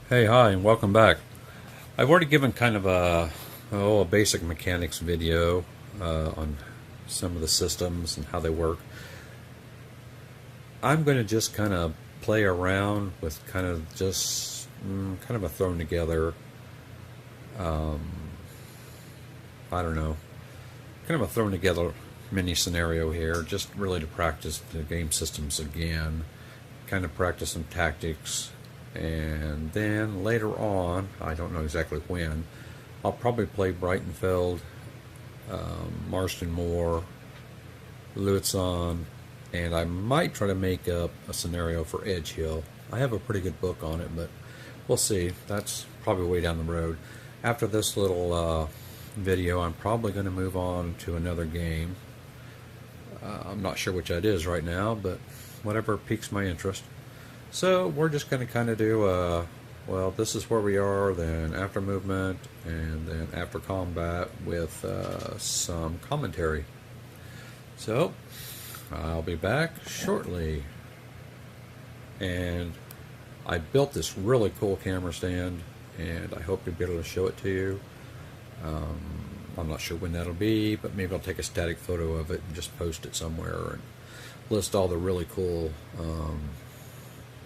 Hey, hi, and welcome back. I've already given kind of a basic mechanics video on some of the systems and how they work. I'm going to just kind of play around with kind of just kind of a thrown together, um, I don't know, kind of a thrown together mini scenario here, just really to practice the game systems again, kind of practice some tactics, and then later on, I don't know exactly when, I'll probably play Brightonfeld, Marston Moor, Lutzen, and I might try to make up a scenario for Edge Hill. I have a pretty good book on it, but we'll see. That's probably way down the road. After this little video, I'm probably going to move on to another game. I'm not sure which that is right now, but whatever piques my interest. So we're just going to kind of do well, this is where we are, then after movement, and then after combat with some commentary. So I'll be back shortly. And I built this really cool camera stand, and I hope to be able to show it to you. I'm not sure when that'll be, but maybe I'll take a static photo of it and just post it somewhere and list all the really cool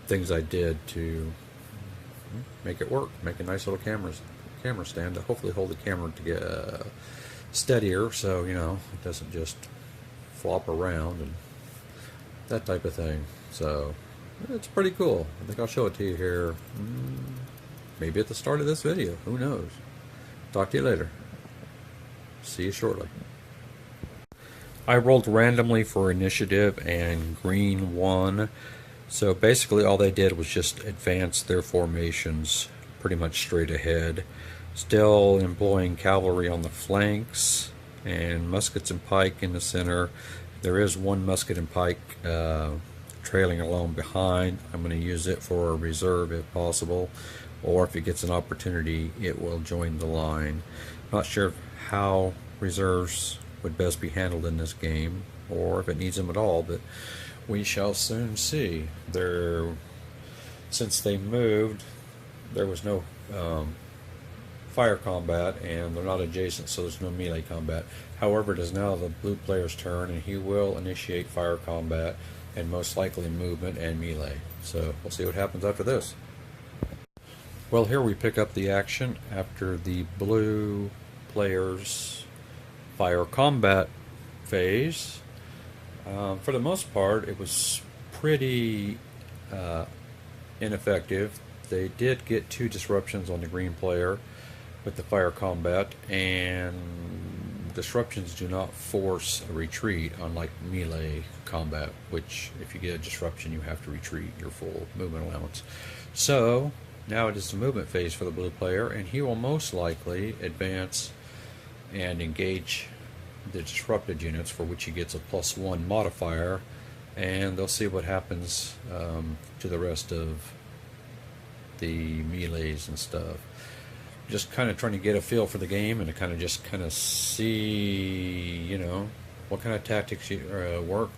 things I did to make it work, make a nice little camera stand to hopefully hold the camera to get steadier, so you know it doesn't just flop around and that type of thing. So it's pretty cool. I think I'll show it to you here, maybe at the start of this video. Who knows? Talk to you later. See you shortly. I rolled randomly for initiative and green won. So basically all they did was just advance their formations pretty much straight ahead, still employing cavalry on the flanks and muskets and pike in the center. There is one musket and pike trailing along behind. I'm going to use it for a reserve if possible, or if it gets an opportunity it will join the line. Not sure how reserves would best be handled in this game, or if it needs them at all, but we shall soon see. Since they moved, there was no fire combat, and they're not adjacent, so there's no melee combat. However, it is now the blue player's turn, and he will initiate fire combat, and most likely movement and melee. So we'll see what happens after this. Well, here we pick up the action after the blue player's fire combat phase. For the most part, it was pretty ineffective. They did get 2 disruptions on the green player with the fire combat, and disruptions do not force a retreat, unlike melee combat, which if you get a disruption you have to retreat your full movement allowance. So now it is the movement phase for the blue player, and he will most likely advance and engage the disrupted units, for which he gets a +1 modifier, and they'll see what happens to the rest of the melees and stuff. Just kind of trying to get a feel for the game and to kind of see, you know, what kind of tactics work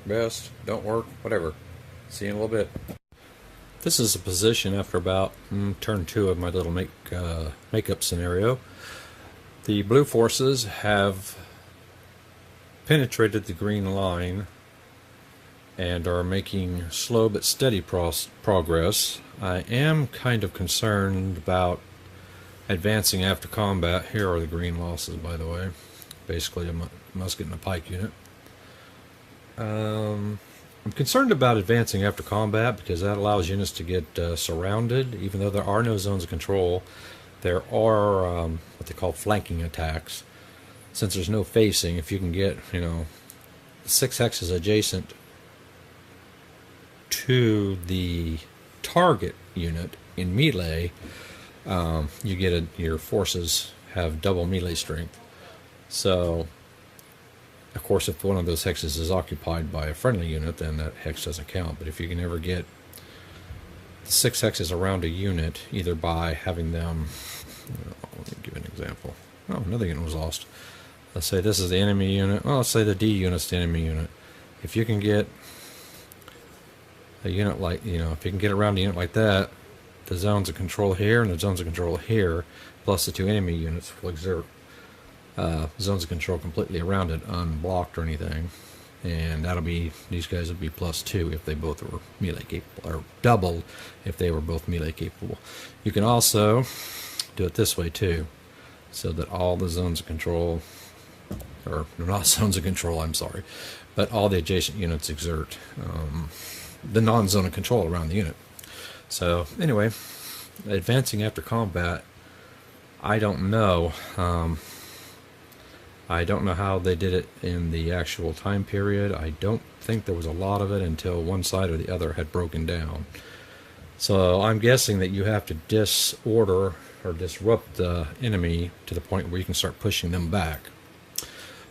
best, don't work, whatever. See you in a little bit. This is a position after about turn 2 of my little makeup scenario. The blue forces have penetrated the green line and are making slow but steady progress. I am kind of concerned about advancing after combat. Here are the green losses, by the way. Basically a musket and a pike unit. I'm concerned about advancing after combat because that allows units to get surrounded. Even though there are no zones of control, there are what they call flanking attacks. Since there's no facing, if you can get, you know, 6 hexes adjacent to the target unit in melee, you get your forces have double melee strength. So, of course, if one of those hexes is occupied by a friendly unit, then that hex doesn't count. But if you can ever get 6 hexes around a unit, either by having them, let me give an example. Oh, another unit was lost. Let's say this is the enemy unit. Well, let's say the D unit's the enemy unit. If you can get a unit like, if you can get around a unit like that, the zones of control here and the zones of control here, plus the two enemy units, will exert zones of control completely around it, unblocked or anything. And that'll be, these guys would be +2 if they both were melee capable, or doubled if they were both melee capable. You can also do it this way too, so that all the zones of control, or not zones of control, I'm sorry, but all the adjacent units exert the non-zone of control around the unit. So anyway, advancing after combat, I don't know. I don't know how they did it in the actual time period. I don't think there was a lot of it until one side or the other had broken down. So I'm guessing that you have to disorder or disrupt the enemy to the point where you can start pushing them back.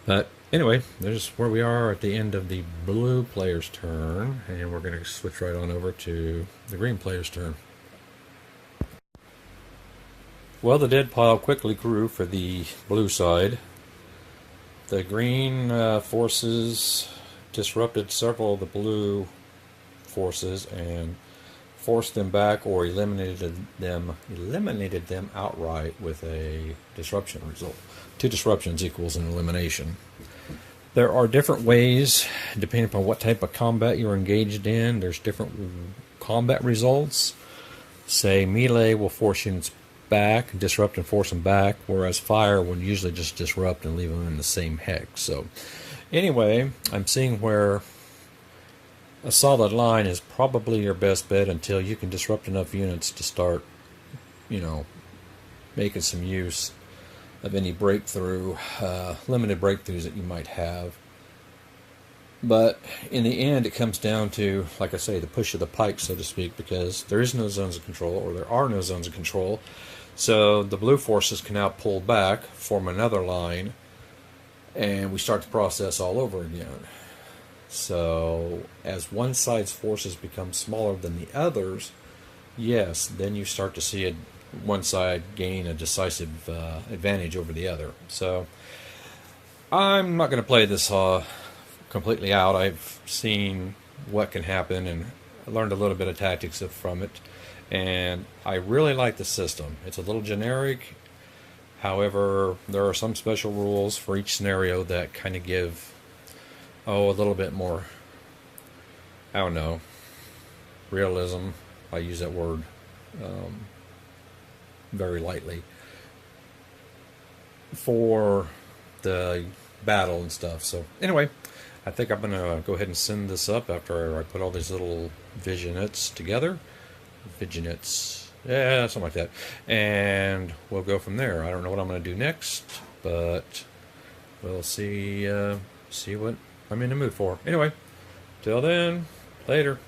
But anyway, there's where we are at the end of the blue player's turn, and we're going to switch right on over to the green player's turn. Well, the dead pile quickly grew for the blue side. The green forces disrupted several of the blue forces and forced them back or eliminated them outright with a disruption result. 2 disruptions equals an elimination. There are different ways, depending upon what type of combat you're engaged in. There's different combat results. Say melee will force units back, disrupt and force them back, whereas fire would usually just disrupt and leave them in the same hex. So anyway, I'm seeing where a solid line is probably your best bet until you can disrupt enough units to start, making some use of any breakthrough, limited breakthroughs that you might have. But in the end, it comes down to, like I say, the push of the pike, so to speak, because there is no zones of control, or there are no zones of control. So the blue forces can now pull back, form another line, and we start the process all over again. So as one side's forces become smaller than the others, yes, then you start to see one side gain a decisive advantage over the other. So I'm not going to play this completely out. I've seen what can happen and learned a little bit of tactics from it, and I really like the system. It's a little generic. However, there are some special rules for each scenario that kind of give a little bit more, I don't know, realism. I use that word very lightly for the battle and stuff. So anyway, I think I'm going to go ahead and send this up after I put all these little vignettes together. Vignettes, yeah, something like that. And we'll go from there. I don't know what I'm going to do next, but we'll see what I'm in the mood for. Anyway, till then, later.